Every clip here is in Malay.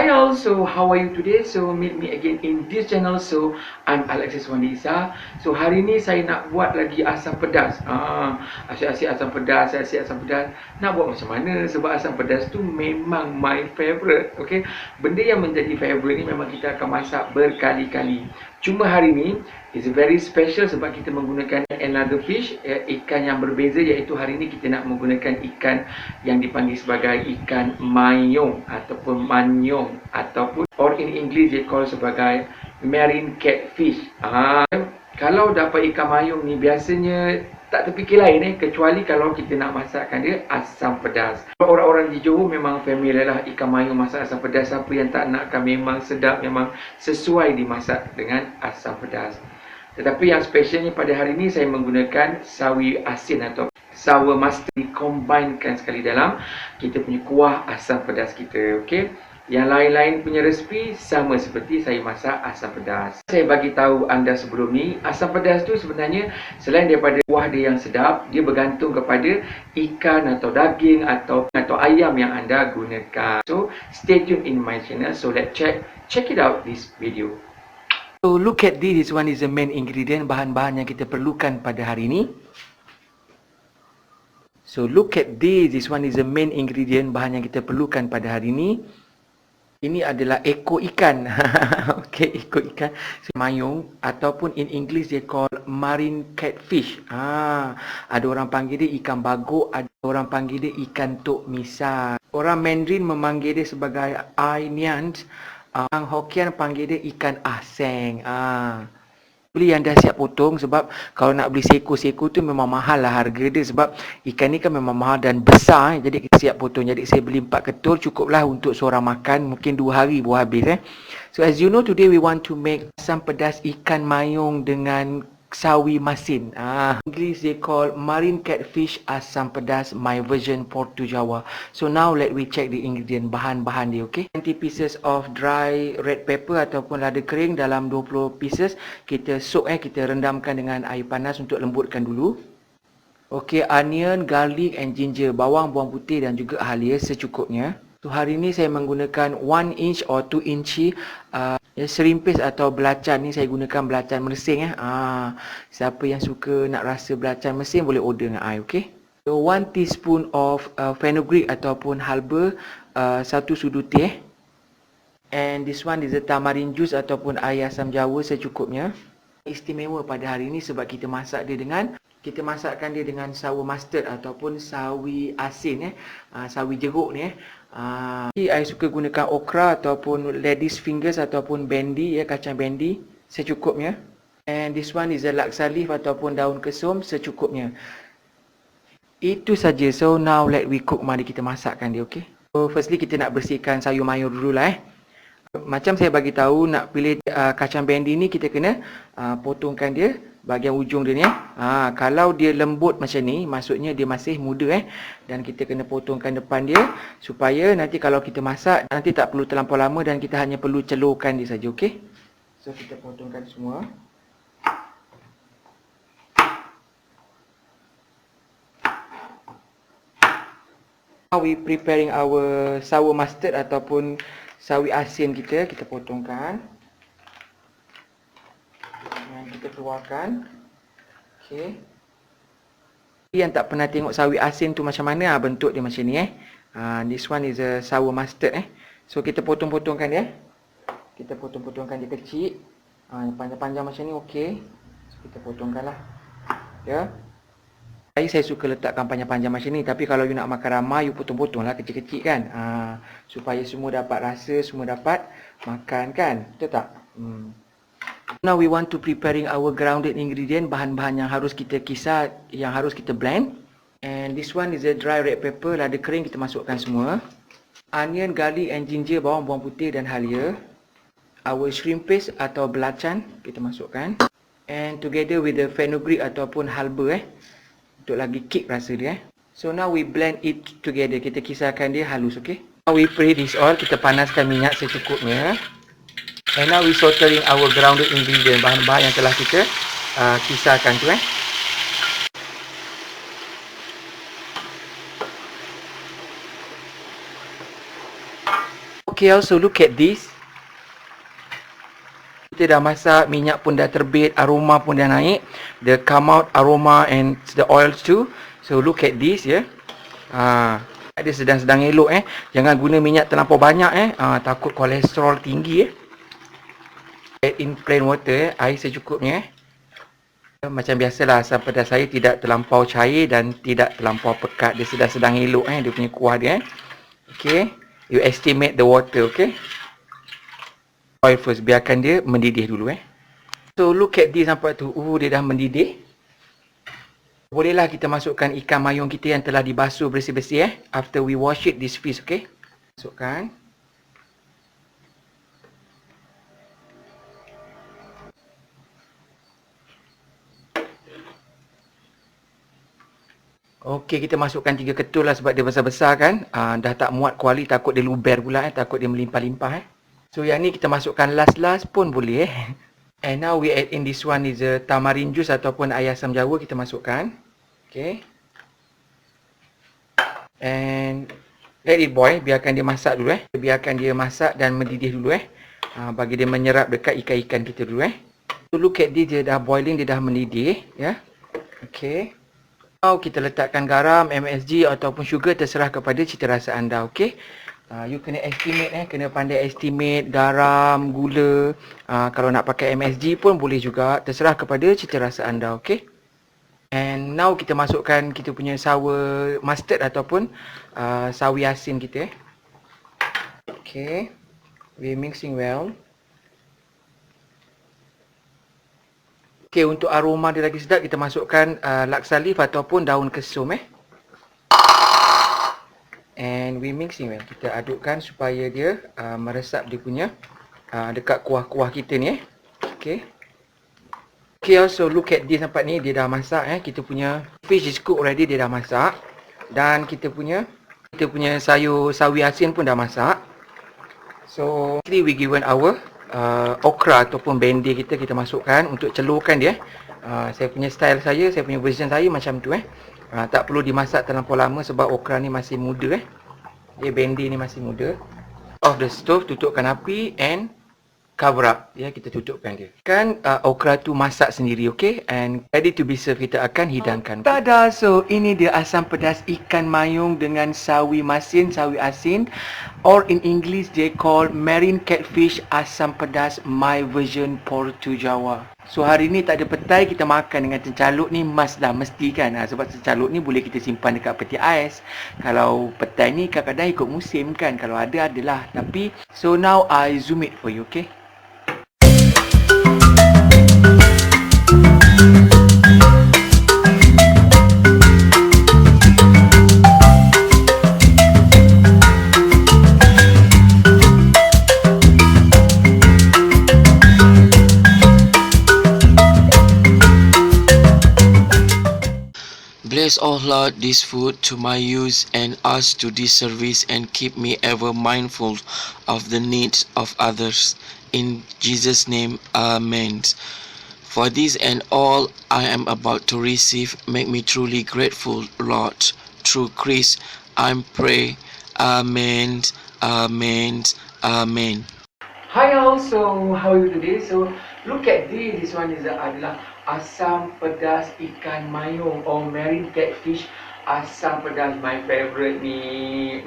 all, so how are you today? So meet me again in this channel. So I'm Alexis Wandisa. So hari ni saya nak buat lagi asam pedas. Asyik-asyik asam pedas, asyik asam pedas. Nak buat macam mana? Sebab asam pedas tu memang my favorite. Okay, benda yang menjadi favorite ni memang kita akan masak berkali-kali. Cuma hari ni is very special sebab kita menggunakan another fish, ikan yang berbeza, iaitu hari ni kita nak menggunakan ikan yang dipanggil sebagai ikan mayong ataupun manyong, ataupun or in English they call sebagai marine catfish. Kalau dapat ikan mayong ni biasanya tak terfikir lain kecuali kalau kita nak masakkan dia asam pedas. Orang-orang di Johor memang familiar lah ikan mayong masak asam pedas. Siapa yang tak nakkan, memang sedap, memang sesuai dimasak dengan asam pedas. Tetapi yang specialnya pada hari ini saya menggunakan sawi asin atau sour mustard, dikombainkan sekali dalam kita punya kuah asam pedas kita. Okey. Yang lain-lain punya resipi sama seperti saya masak asam pedas. Saya bagi tahu anda sebelum ni, asam pedas tu sebenarnya selain daripada kuah dia yang sedap, dia bergantung kepada ikan atau daging atau ayam yang anda gunakan. So stay tuned in my channel. So let's check it out this video. So look at this one is the main ingredient, bahan-bahan yang kita perlukan pada hari ini. So look at this one is the main ingredient, bahan yang kita perlukan pada hari ini. Ini adalah ekor ikan. Okey, ekor ikan mayong ataupun in English they call marine catfish. Ada orang panggil dia ikan bagok, ada orang panggil dia ikan tok misai. Orang Mandarin memanggil dia sebagai ai nian. Orang Hokkien panggil dia ikan aseng. Beli yang dah siap potong, sebab kalau nak beli seko-seko tu memang mahal lah harga dia, sebab ikan ni kan memang mahal dan besar. Jadi kita siap potong. Jadi saya beli 4 ketul, cukuplah untuk seorang makan, mungkin 2 hari baru habis. So as you know, today we want to make asam pedas ikan mayong dengan sawi masin. English they call marine catfish asam pedas, my version Portu Jawa. So now let we check the ingredient, bahan-bahan dia. Okay, 20 pieces of dry red pepper ataupun lada kering dalam 20 pieces. Kita soak, kita rendamkan dengan air panas untuk lembutkan dulu. Okay, onion, garlic and ginger, bawang, bawang putih dan juga halia secukupnya. So hari ni saya menggunakan 1 inch or 2 inch serimpis atau belacan ni. Saya gunakan belacan mersing. Siapa yang suka nak rasa belacan mersing boleh order dengan I. Okay. So 1 teaspoon of fenugreek ataupun halba, 1 sudu teh. And this one is the tamarind juice ataupun air asam jawa secukupnya. Istimewa pada hari ini sebab kita masakkan dia dengan sour mustard ataupun sawi asin, sawi jeruk ni. Saya suka gunakan okra ataupun ladies fingers ataupun bendi, kacang bendi secukupnya. And this one is a laksa leaf ataupun daun kesum secukupnya. Itu saja. So now let we cook. Mari kita masakkan dia. Okay. So firstly kita nak bersihkan sayur mayur dulu lah. Macam saya bagi tahu, nak pilih kacang bendi ni kita kena potongkan dia bahagian ujung dia ni. Kalau dia lembut macam ni, maksudnya dia masih muda dan kita kena potongkan depan dia supaya nanti kalau kita masak nanti tak perlu terlampau lama dan kita hanya perlu celurkan dia saja. Okey. So kita potongkan semua. Now we preparing our sour mustard ataupun sawi asin kita potongkan. Dan kita keluarkan. Okey. Yang tak pernah tengok sawi asin tu macam mana, bentuk dia macam ni this one is a sour mustard So kita potong-potongkan dia. Kita potong-potongkan dia kecil. Panjang-panjang macam ni okey. So kita potongkanlah. Ya. Saya suka letakkan panjang-panjang macam ni, tapi kalau you nak makan ramai, you potong-potong lah kecil-kecil kan. Supaya semua dapat rasa, semua dapat makan kan. Betul tak? Now we want to preparing our grounded ingredient, bahan-bahan yang harus kita kisar, yang harus kita blend. And this one is a dry red pepper, lada kering kita masukkan semua. Onion, garlic and ginger, bawang putih dan halia. Our shrimp paste atau belacan kita masukkan. And together with the fenugreek ataupun halba untuk lagi kick rasa dia. So now we blend it together. Kita kisarkan dia halus, okay? Now we preheat this oil. Kita panaskan minyak secukupnya. And now we sautering our grounded ingredient, bahan-bahan yang telah kita kisarkan tu Okay, also look at this. Kita dah masak, minyak pun dah terbit, aroma pun dah naik. The come out aroma and the oils too. So look at this ya. Dia sedang-sedang elok Jangan guna minyak terlampau banyak takut kolesterol tinggi Add in plain water air secukupnya Macam biasalah, asam pedas saya tidak terlampau cair dan tidak terlampau pekat. Dia sedang-sedang elok dia punya kuah dia Okay, you estimate the water, okay. Oil first, biarkan dia mendidih dulu So look at this, nampak tu, dia dah mendidih. Bolehlah kita masukkan ikan mayung kita yang telah dibasuh bersih-bersih after we wash it, this fish, okay. Masukkan. Okey, kita masukkan 3 ketul lah sebab dia besar-besar kan. Dah tak muat kuali, takut dia luber pula takut dia melimpah-limpah So yang ni kita masukkan last-last pun boleh And now we add in this one is a tamarind juice ataupun air asam jawa kita masukkan. Okay. And let it boil, biarkan dia masak dulu Biarkan dia masak dan mendidih dulu bagi dia menyerap dekat ikan-ikan kita dulu So look at this, dia dah boiling, dia dah mendidih Okay. Now kita letakkan garam, MSG ataupun sugar, terserah kepada cita rasa anda, okay. You kena estimate kena pandai estimate garam, gula. Kalau nak pakai MSG pun boleh juga, terserah kepada cita rasa anda, okay. And now kita masukkan kita punya sour mustard ataupun sawi asin kita Okay. We mixing well. Okay, untuk aroma dia lagi sedap, kita masukkan laksa leaf ataupun daun kesum And we mixing well. Kita adukkan supaya dia meresap dia punya dekat kuah-kuah kita ni Okay. Okay, also look at this, nampak ni dia dah masak Kita punya fish is cooked already, dia dah masak. Dan kita punya sayur sawi asin pun dah masak. So actually we given our okra ataupun bendi kita masukkan untuk celurkan dia. Saya punya style saya punya version saya macam tu tak perlu dimasak terlampau lama sebab okra ni masih muda bendi ni masih muda. Off the stove, tutupkan api and cover up kita tutupkan dia. Kan okra tu masak sendiri, okay, and ready to be served. Kita akan hidangkan. Tada, so ini dia asam pedas ikan mayung dengan sawi asin, or in English they call marine catfish asam pedas, my version Portu Jawa. So hari ni tak ada petai, kita makan dengan cencaluk ni mesti kan. Sebab cencaluk ni boleh kita simpan dekat peti ais. Kalau petai ni kadang-kadang ikut musim kan, kalau adalah. Tapi so now I zoom it for you, okay. Bless, O Lord, this food to my use and us to this service, and keep me ever mindful of the needs of others. In Jesus' name, Amen. For this and all I am about to receive, make me truly grateful, Lord. Through Christ, I pray. Amen. Amen. Amen. Hi all, so how are you today? So look at this one is adalah asam pedas ikan mayung or marine catfish asam pedas, my favorite ni.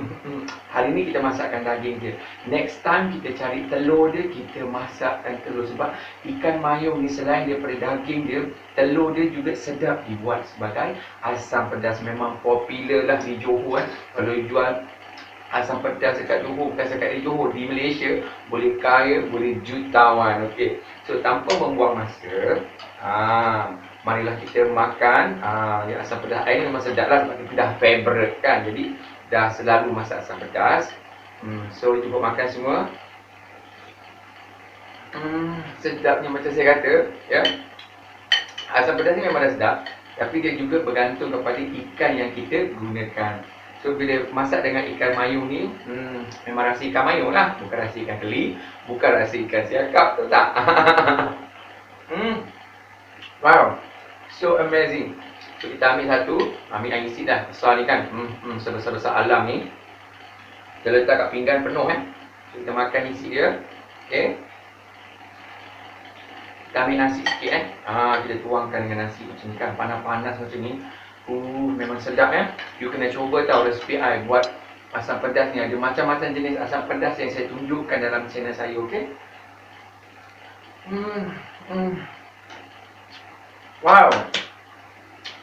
Hari ni kita masakkan daging dia. Next time kita cari telur dia, kita masakkan telur. Sebab ikan mayung ni selain daripada daging dia, telur dia juga sedap dibuat sebagai asam pedas. Memang popular lah di Johor Kalau jual asam pedas dekat Johor, bukan dekat di Johor, di Malaysia, boleh kaya, boleh jutawan. Okey. So tanpa membuang masa, marilah kita makan yang asam pedas. Air ni memang sedap lah sebab kita dah favorite kan. Jadi dah selalu masak asam pedas. So cuba makan semua. Sedapnya macam saya kata, ya. Asam pedas ni memang dah sedap, tapi dia juga bergantung kepada ikan yang kita gunakan. So bila masak dengan ikan mayung ni, memang rasa ikan mayung lah, bukan rasa ikan keli, bukan rasa ikan siakap, tahu tak? Wow, so amazing. So kita ambil satu, ambil yang isi dah besar ni kan, sebesar-besar alam ni. Kita letak kat pinggan penuh Kita makan isi dia. Okey. Kita ambil nasi sikit kita tuangkan dengan nasi macam ni kan. Panas-panas macam ni. Memang sedap You kena cuba tahu resipi I buat asam pedas ni. Ada macam-macam jenis asam pedas yang saya tunjukkan dalam channel saya, okey? Wow.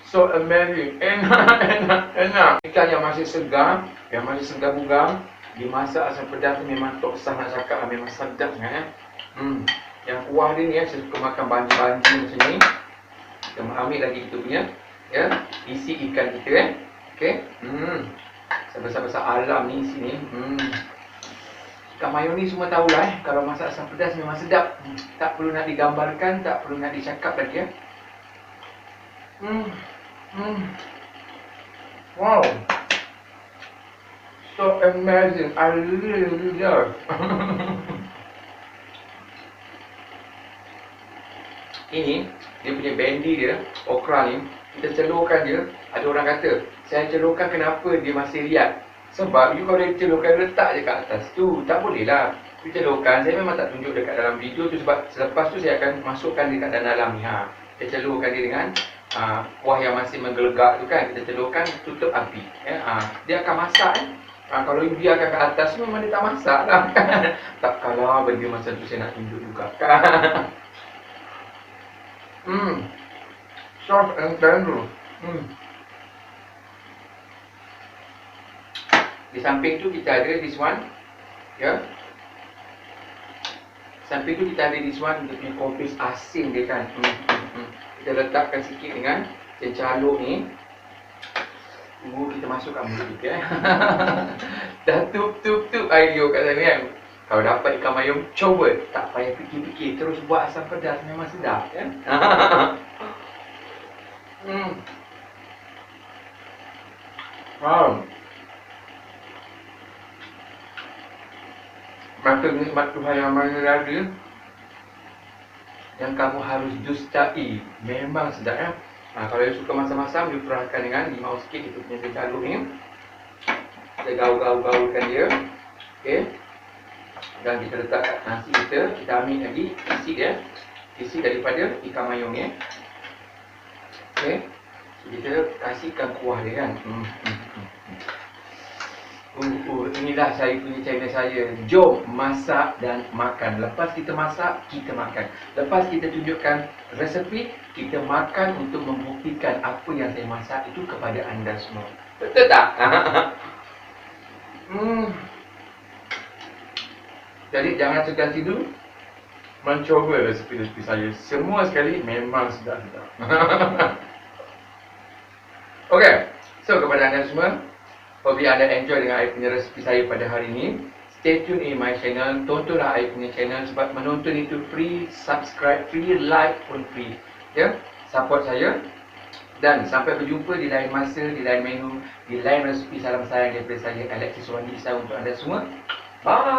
So amazing. Enak. Ikan yang masih segar, yang masih segar bugar, dimasak asam pedas tu memang tok sangat cakap memang sedap sangat Yang kuah dia ni saya suka makan banji-banji macam ni. Kita ambil lagi kita punya isi ikan kita okey. Sebesar-besar alam ni isi ni. Ikan mayo ni semua tahulah kalau masak asam pedas memang sedap. Tak perlu nak digambarkan, tak perlu nak dicakap lagi Wow. So amazing. I really love. Ini dia punya bendi dia, okra ni, kita celurkan dia. Ada orang kata, saya celurkan kenapa dia masih liat? Sebab you kalau celurkan letak je kat atas tu, tak boleh lah. You celurkan, saya memang tak tunjuk dekat dalam video tu sebab selepas tu saya akan masukkan dekat dalam ni. Kita celurkan dia dengan kuah yang masih menggelegak tu kan. Kita celurkan, tutup api. Dia akan masak kalau you biarkan kat atas memang dia tak masak lah kan. Tak kalah benda macam tu saya nak tunjuk juga kan. Soft and tender. Di samping tu kita ada this one. Samping tu kita ada this one, dia punya kompis asin dia kan. Kita letakkan sikit dengan cencaluk ni. Kita masukkan mulut kita Dah tup air dia kat sana kan. Kalau dapat ikan mayung, coba. Tak payah fikir-fikir, terus buat asam pedas, memang sedap kan. Wow. Maka nikmat Tuhan yang mana ada yang kamu harus dustai. Memang sedap kalau you suka masam-masam, you perahkan dengan limau sikit itu punya kencaluk ni. Kita gaul-gaulkan dia. Okey. Dan kita letak kat nasi kita ambil lagi isi dia. Isi daripada ikan mayung ni. Okey. So, kita kasihkan kuah dia kan. Inilah saya punya channel saya. Jom masak dan makan. Lepas kita masak, kita makan. Lepas kita tunjukkan resepi, kita makan untuk membuktikan apa yang saya masak itu kepada anda semua. Betul tak? Jadi jangan segan tidur mencoba resepi-resepi saya. Semua sekali memang sedap-sedap. Okay. So kepada anda semua, hope anda enjoy dengan saya punya resepi saya pada hari ini. Stay tune in my channel. Tontonlah saya punya channel sebab menonton itu free, subscribe free, like pun free. Support saya. Dan sampai berjumpa di lain masa, di lain menu, di lain resepi. Salam sayang daripada saya, Alexis Wandi Isa untuk anda semua. Bye.